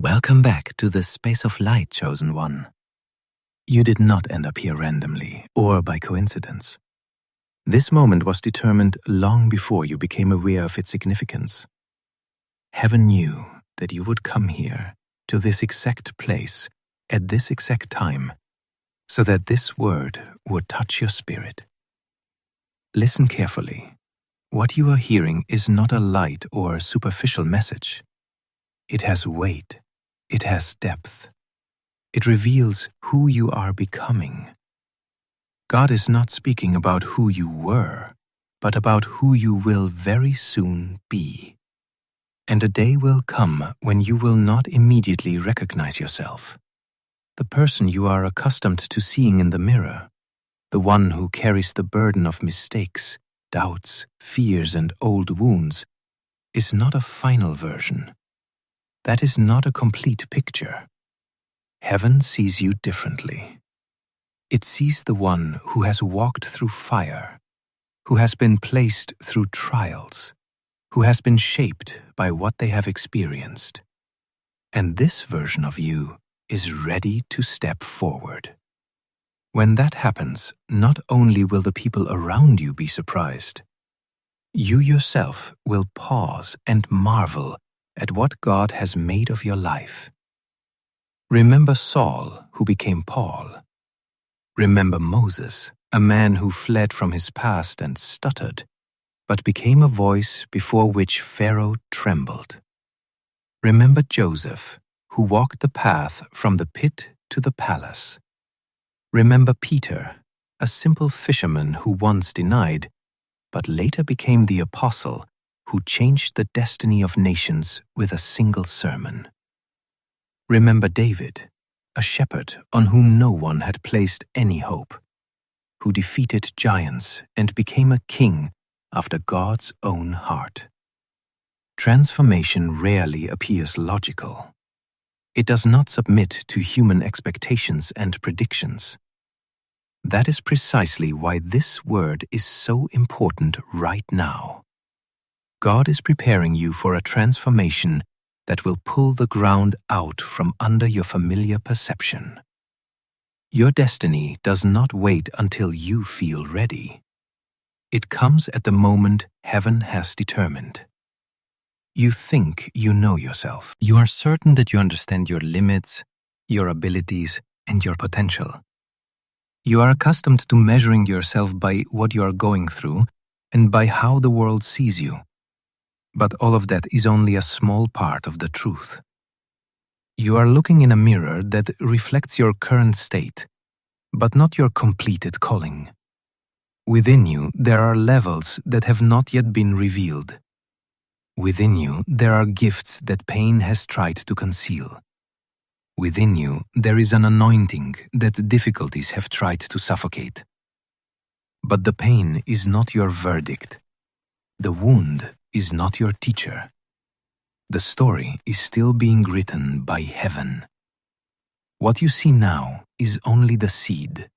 Welcome back to the space of light, chosen one. You did not end up here randomly or by coincidence. This moment was determined long before you became aware of its significance. Heaven knew that you would come here to this exact place at this exact time, so that this word would touch your spirit. Listen carefully. What you are hearing is not a light or superficial message. It has weight. It has depth. It reveals who you are becoming. God is not speaking about who you were, but about who you will very soon be. And a day will come when you will not immediately recognize yourself. The person you are accustomed to seeing in the mirror, the one who carries the burden of mistakes, doubts, fears, and old wounds, is not a final version. That is not a complete picture. Heaven sees you differently. It sees the one who has walked through fire, who has been placed through trials, who has been shaped by what they have experienced. And this version of you is ready to step forward. When that happens, not only will the people around you be surprised, you yourself will pause and marvel at what God has made of your life. Remember Saul, who became Paul. Remember Moses, a man who fled from his past and stuttered, but became a voice before which Pharaoh trembled. Remember Joseph, who walked the path from the pit to the palace. Remember Peter, a simple fisherman who once denied, but later became the apostle who changed the destiny of nations with a single sermon. Remember David, a shepherd on whom no one had placed any hope, who defeated giants and became a king after God's own heart. Transformation rarely appears logical. It does not submit to human expectations and predictions. That is precisely why this word is so important right now. God is preparing you for a transformation that will pull the ground out from under your familiar perception. Your destiny does not wait until you feel ready. It comes at the moment heaven has determined. You think you know yourself. You are certain that you understand your limits, your abilities, and your potential. You are accustomed to measuring yourself by what you are going through and by how the world sees you. But all of that is only a small part of the truth. You are looking in a mirror that reflects your current state, but not your completed calling. Within you, there are levels that have not yet been revealed. Within you, there are gifts that pain has tried to conceal. Within you, there is an anointing that difficulties have tried to suffocate. But the pain is not your verdict. The wound is not your teacher. The story is still being written by heaven. What you see now is only the seed.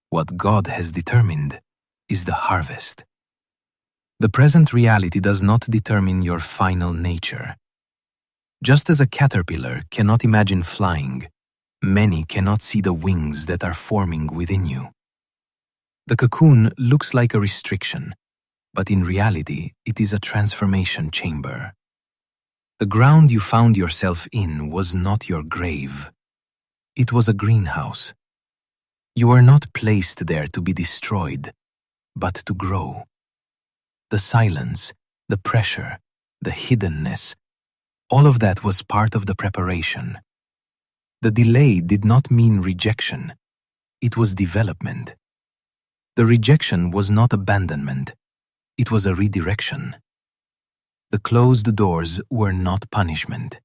What God has determined is the harvest. The present reality does not determine your final nature. Just as a caterpillar cannot imagine flying, many cannot see the wings that are forming within you. The cocoon looks like a restriction, but in reality, it is a transformation chamber. The ground you found yourself in was not your grave. It was a greenhouse. You were not placed there to be destroyed, but to grow. The silence, the pressure, the hiddenness, all of that was part of the preparation. The delay did not mean rejection. It was development. The rejection was not abandonment. It was a redirection. The closed doors were not punishment.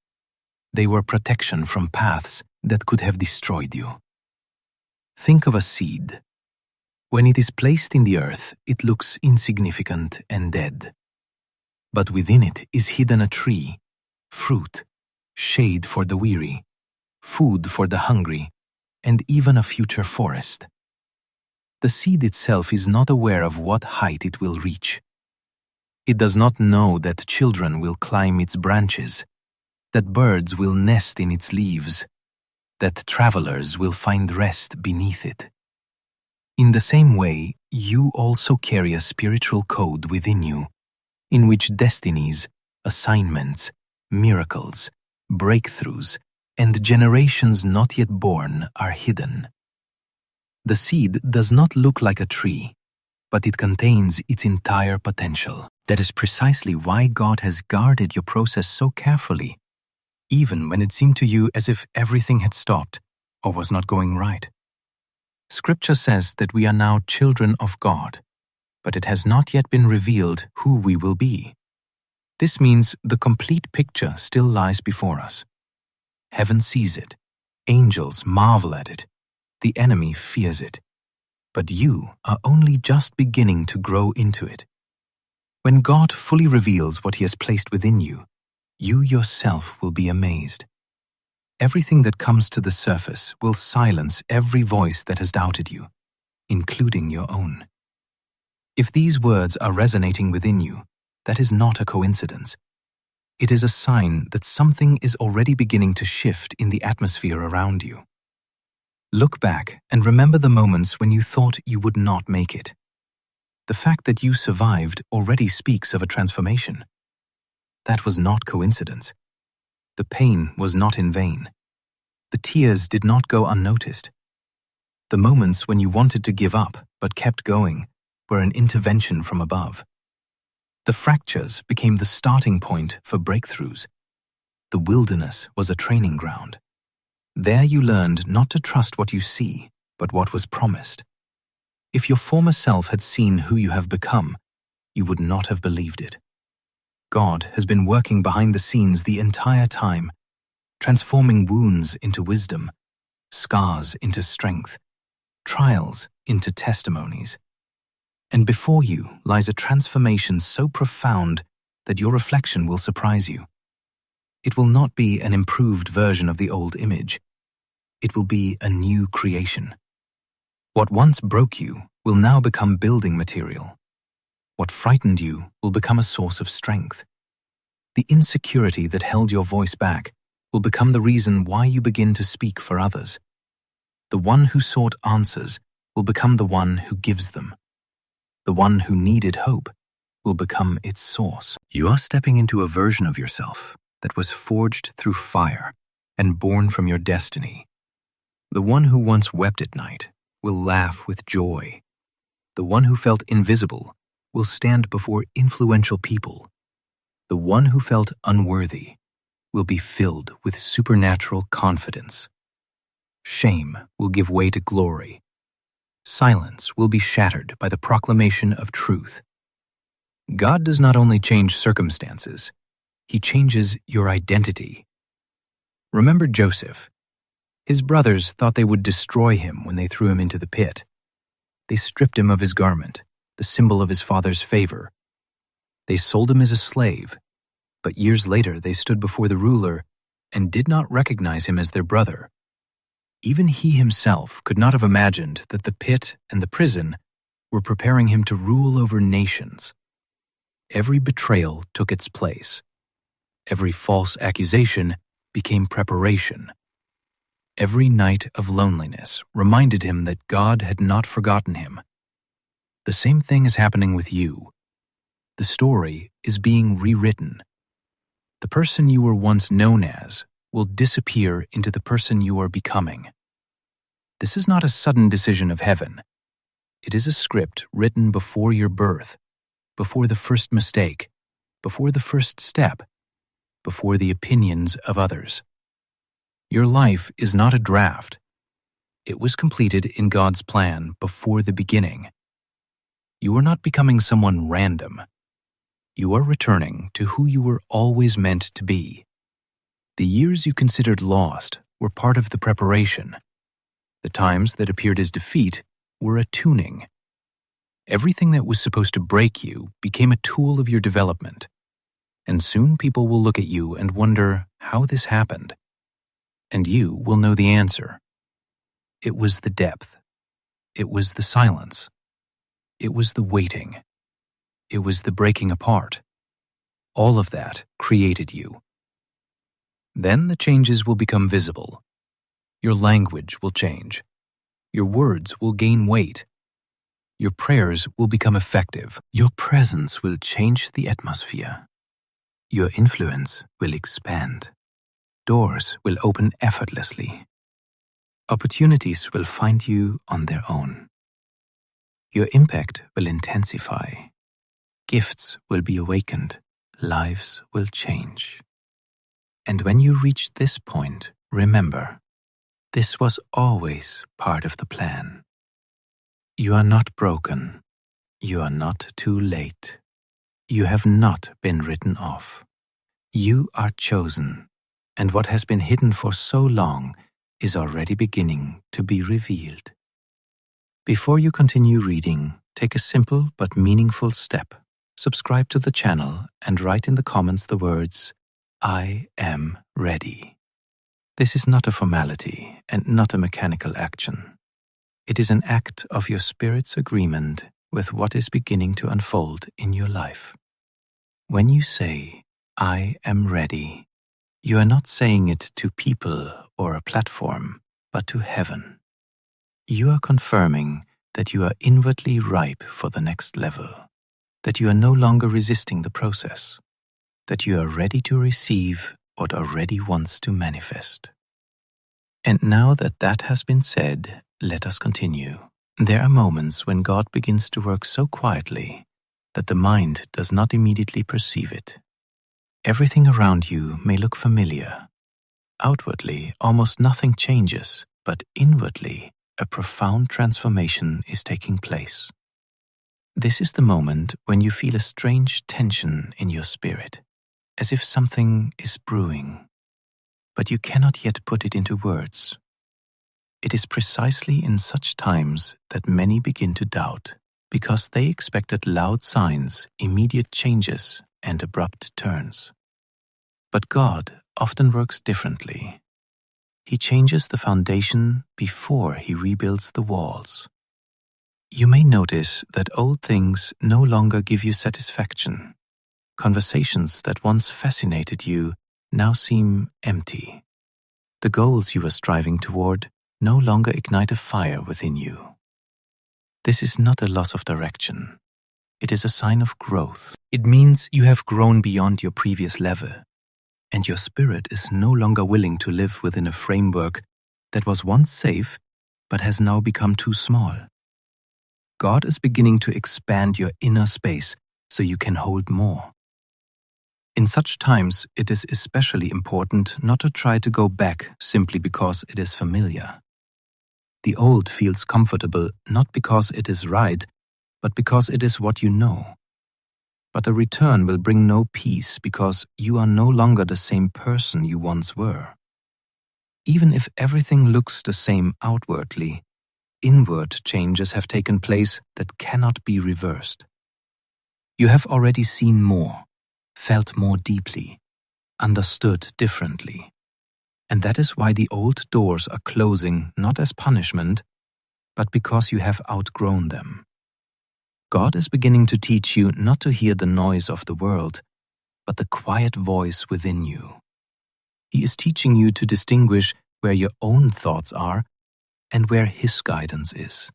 They were protection from paths that could have destroyed you. Think of a seed. When it is placed in the earth, it looks insignificant and dead. But within it is hidden a tree, fruit, shade for the weary, food for the hungry, and even a future forest. The seed itself is not aware of what height it will reach. It does not know that children will climb its branches, that birds will nest in its leaves, that travelers will find rest beneath it. In the same way, you also carry a spiritual code within you, in which destinies, assignments, miracles, breakthroughs, and generations not yet born are hidden. The seed does not look like a tree, but it contains its entire potential. That is precisely why God has guarded your process so carefully, even when it seemed to you as if everything had stopped or was not going right. Scripture says that we are now children of God, but it has not yet been revealed who we will be. This means the complete picture still lies before us. Heaven sees it, angels marvel at it, the enemy fears it, but you are only just beginning to grow into it. When God fully reveals what He has placed within you, you yourself will be amazed. Everything that comes to the surface will silence every voice that has doubted you, including your own. If these words are resonating within you, that is not a coincidence. It is a sign that something is already beginning to shift in the atmosphere around you. Look back and remember the moments when you thought you would not make it. The fact that you survived already speaks of a transformation. That was not coincidence. The pain was not in vain. The tears did not go unnoticed. The moments when you wanted to give up but kept going were an intervention from above. The fractures became the starting point for breakthroughs. The wilderness was a training ground. There you learned not to trust what you see, but what was promised. If your former self had seen who you have become, you would not have believed it. God has been working behind the scenes the entire time, transforming wounds into wisdom, scars into strength, trials into testimonies. And before you lies a transformation so profound that your reflection will surprise you. It will not be an improved version of the old image. It will be a new creation. What once broke you will now become building material. What frightened you will become a source of strength. The insecurity that held your voice back will become the reason why you begin to speak for others. The one who sought answers will become the one who gives them. The one who needed hope will become its source. You are stepping into a version of yourself that was forged through fire and born from your destiny. The one who once wept at night will laugh with joy. The one who felt invisible will stand before influential people. The one who felt unworthy will be filled with supernatural confidence. Shame will give way to glory. Silence will be shattered by the proclamation of truth. God does not only change circumstances, He changes your identity. Remember Joseph. His brothers thought they would destroy him when they threw him into the pit. They stripped him of his garment, the symbol of his father's favor. They sold him as a slave, but years later they stood before the ruler and did not recognize him as their brother. Even he himself could not have imagined that the pit and the prison were preparing him to rule over nations. Every betrayal took its place. Every false accusation became preparation. Every night of loneliness reminded him that God had not forgotten him. The same thing is happening with you. The story is being rewritten. The person you were once known as will disappear into the person you are becoming. This is not a sudden decision of heaven. It is a script written before your birth, before the first mistake, before the first step, before the opinions of others. Your life is not a draft. It was completed in God's plan before the beginning. You are not becoming someone random. You are returning to who you were always meant to be. The years you considered lost were part of the preparation. The times that appeared as defeat were a tuning. Everything that was supposed to break you became a tool of your development. And soon people will look at you and wonder how this happened. And you will know the answer. It was the depth. It was the silence. It was the waiting. It was the breaking apart. All of that created you. Then the changes will become visible. Your language will change. Your words will gain weight. Your prayers will become effective. Your presence will change the atmosphere. Your influence will expand. Doors will open effortlessly. Opportunities will find you on their own. Your impact will intensify. Gifts will be awakened. Lives will change. And when you reach this point, remember, this was always part of the plan. You are not broken. You are not too late. You have not been written off. You are chosen, and what has been hidden for so long is already beginning to be revealed. Before you continue reading, take a simple but meaningful step. Subscribe to the channel and write in the comments the words, "I am ready." This is not a formality and not a mechanical action. It is an act of your spirit's agreement with what is beginning to unfold in your life. When you say, "I am ready," you are not saying it to people or a platform, but to heaven. You are confirming that you are inwardly ripe for the next level, that you are no longer resisting the process, that you are ready to receive what already wants to manifest. And now that that has been said, let us continue. There are moments when God begins to work so quietly that the mind does not immediately perceive it. Everything around you may look familiar. Outwardly, almost nothing changes, but inwardly, a profound transformation is taking place. This is the moment when you feel a strange tension in your spirit, as if something is brewing, but you cannot yet put it into words. It is precisely in such times that many begin to doubt, because they expected loud signs, immediate changes, and abrupt turns. But God often works differently. He changes the foundation before He rebuilds the walls. You may notice that old things no longer give you satisfaction. Conversations that once fascinated you now seem empty. The goals you were striving toward no longer ignite a fire within you. This is not a loss of direction. It is a sign of growth. It means you have grown beyond your previous level, and your spirit is no longer willing to live within a framework that was once safe but has now become too small. God is beginning to expand your inner space so you can hold more. In such times, it is especially important not to try to go back simply because it is familiar. The old feels comfortable not because it is right, but because it is what you know. But a return will bring no peace because you are no longer the same person you once were. Even if everything looks the same outwardly, inward changes have taken place that cannot be reversed. You have already seen more, felt more deeply, understood differently. And that is why the old doors are closing not as punishment, but because you have outgrown them. God is beginning to teach you not to hear the noise of the world, but the quiet voice within you. He is teaching you to distinguish where your own thoughts are and where His guidance is.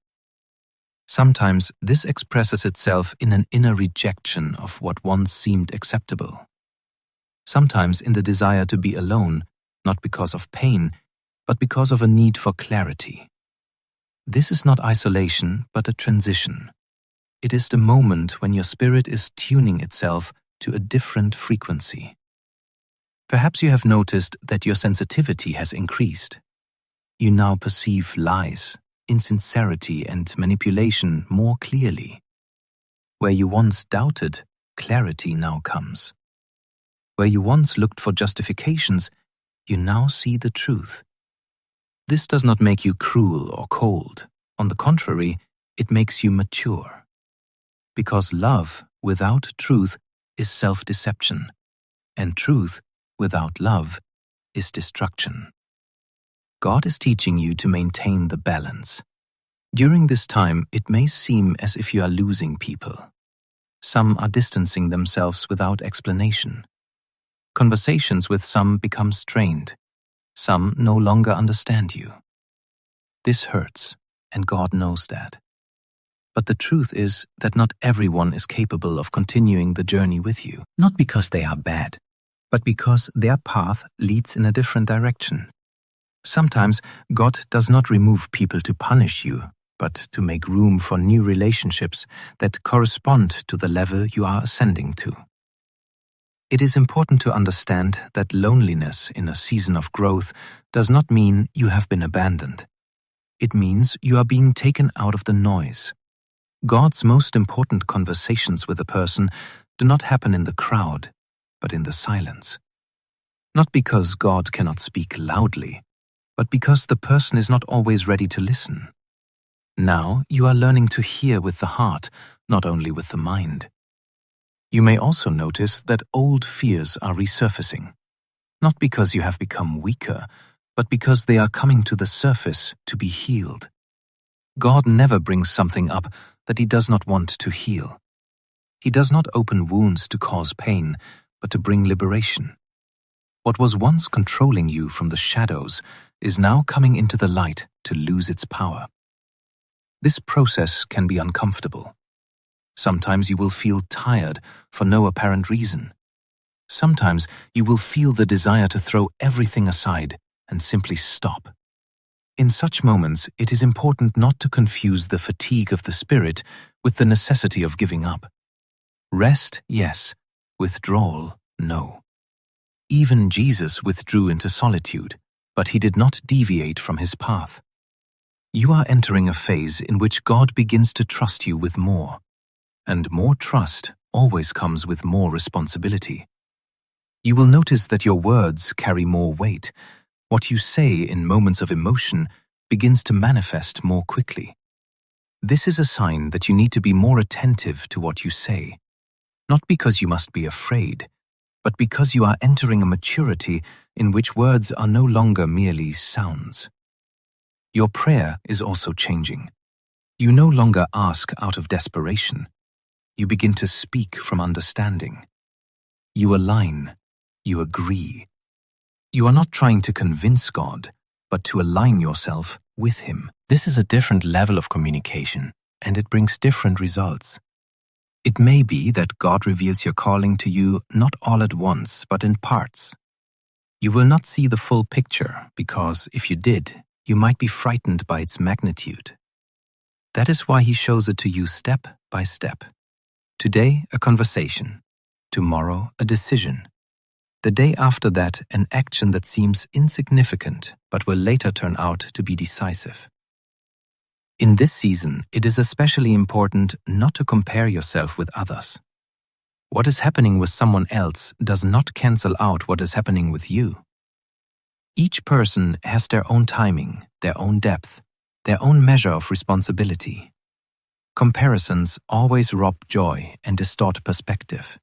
Sometimes this expresses itself in an inner rejection of what once seemed acceptable. Sometimes in the desire to be alone, not because of pain, but because of a need for clarity. This is not isolation, but a transition. It is the moment when your spirit is tuning itself to a different frequency. Perhaps you have noticed that your sensitivity has increased. You now perceive lies, insincerity, and manipulation more clearly. Where you once doubted, clarity now comes. Where you once looked for justifications, you now see the truth. This does not make you cruel or cold. On the contrary, it makes you mature. Because love without truth is self-deception, and truth without love is destruction. God is teaching you to maintain the balance. During this time, it may seem as if you are losing people. Some are distancing themselves without explanation. Conversations with some become strained. Some no longer understand you. This hurts, and God knows that. But the truth is that not everyone is capable of continuing the journey with you, not because they are bad, but because their path leads in a different direction. Sometimes God does not remove people to punish you, but to make room for new relationships that correspond to the level you are ascending to. It is important to understand that loneliness in a season of growth does not mean you have been abandoned. It means you are being taken out of the noise. God's most important conversations with a person do not happen in the crowd, but in the silence. Not because God cannot speak loudly, but because the person is not always ready to listen. Now you are learning to hear with the heart, not only with the mind. You may also notice that old fears are resurfacing, not because you have become weaker, but because they are coming to the surface to be healed. God never brings something up that He does not want to heal. He does not open wounds to cause pain, but to bring liberation. What was once controlling you from the shadows is now coming into the light to lose its power. This process can be uncomfortable. Sometimes you will feel tired for no apparent reason. Sometimes you will feel the desire to throw everything aside and simply stop. In such moments, it is important not to confuse the fatigue of the spirit with the necessity of giving up. Rest, yes. Withdrawal, no. Even Jesus withdrew into solitude, but He did not deviate from His path. You are entering a phase in which God begins to trust you with more. And more trust always comes with more responsibility. You will notice that your words carry more weight. What you say in moments of emotion begins to manifest more quickly. This is a sign that you need to be more attentive to what you say, not because you must be afraid, but because you are entering a maturity in which words are no longer merely sounds. Your prayer is also changing. You no longer ask out of desperation. You begin to speak from understanding. You align. You agree. You are not trying to convince God, but to align yourself with Him. This is a different level of communication, and it brings different results. It may be that God reveals your calling to you not all at once, but in parts. You will not see the full picture, because if you did, you might be frightened by its magnitude. That is why He shows it to you step by step. Today, a conversation. Tomorrow, a decision. The day after that, an action that seems insignificant but will later turn out to be decisive. In this season, it is especially important not to compare yourself with others. What is happening with someone else does not cancel out what is happening with you. Each person has their own timing, their own depth, their own measure of responsibility. Comparisons always rob joy and distort perspective.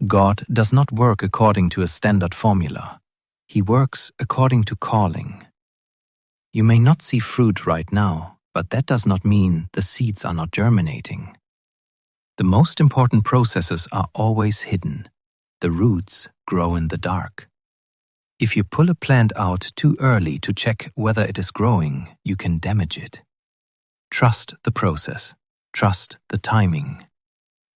God does not work according to a standard formula. He works according to calling. You may not see fruit right now, but that does not mean the seeds are not germinating. The most important processes are always hidden. The roots grow in the dark. If you pull a plant out too early to check whether it is growing, you can damage it. Trust the process. Trust the timing.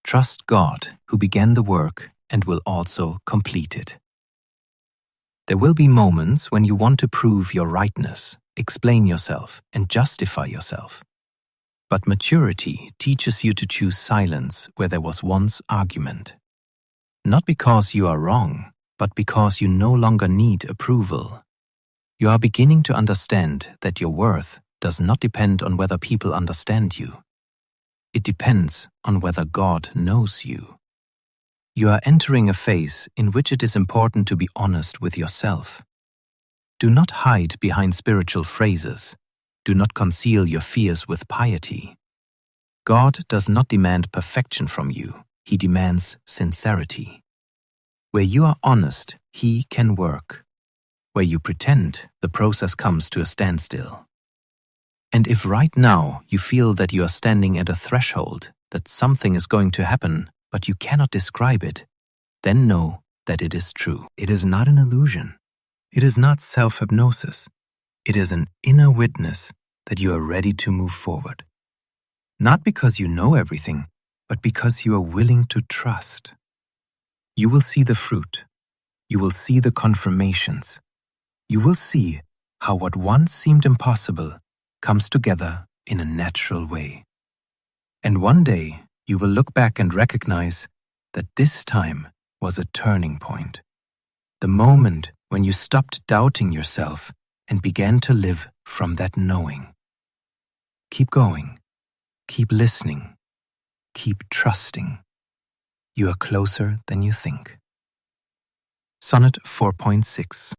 Trust God, who began the work and will also complete it. There will be moments when you want to prove your rightness, explain yourself, and justify yourself. But maturity teaches you to choose silence where there was once argument. Not because you are wrong, but because you no longer need approval. You are beginning to understand that your worth does not depend on whether people understand you. It depends on whether God knows you. You are entering a phase in which it is important to be honest with yourself. Do not hide behind spiritual phrases. Do not conceal your fears with piety. God does not demand perfection from you. He demands sincerity. Where you are honest, He can work. Where you pretend, the process comes to a standstill. And if right now you feel that you are standing at a threshold, that something is going to happen, but you cannot describe it, then know that it is true. It is not an illusion. It is not self-hypnosis. It is an inner witness that you are ready to move forward. Not because you know everything, but because you are willing to trust. You will see the fruit. You will see the confirmations. You will see how what once seemed impossible comes together in a natural way. And one day, you will look back and recognize that this time was a turning point. The moment when you stopped doubting yourself and began to live from that knowing. Keep going. Keep listening. Keep trusting. You are closer than you think. Sonnet 4.6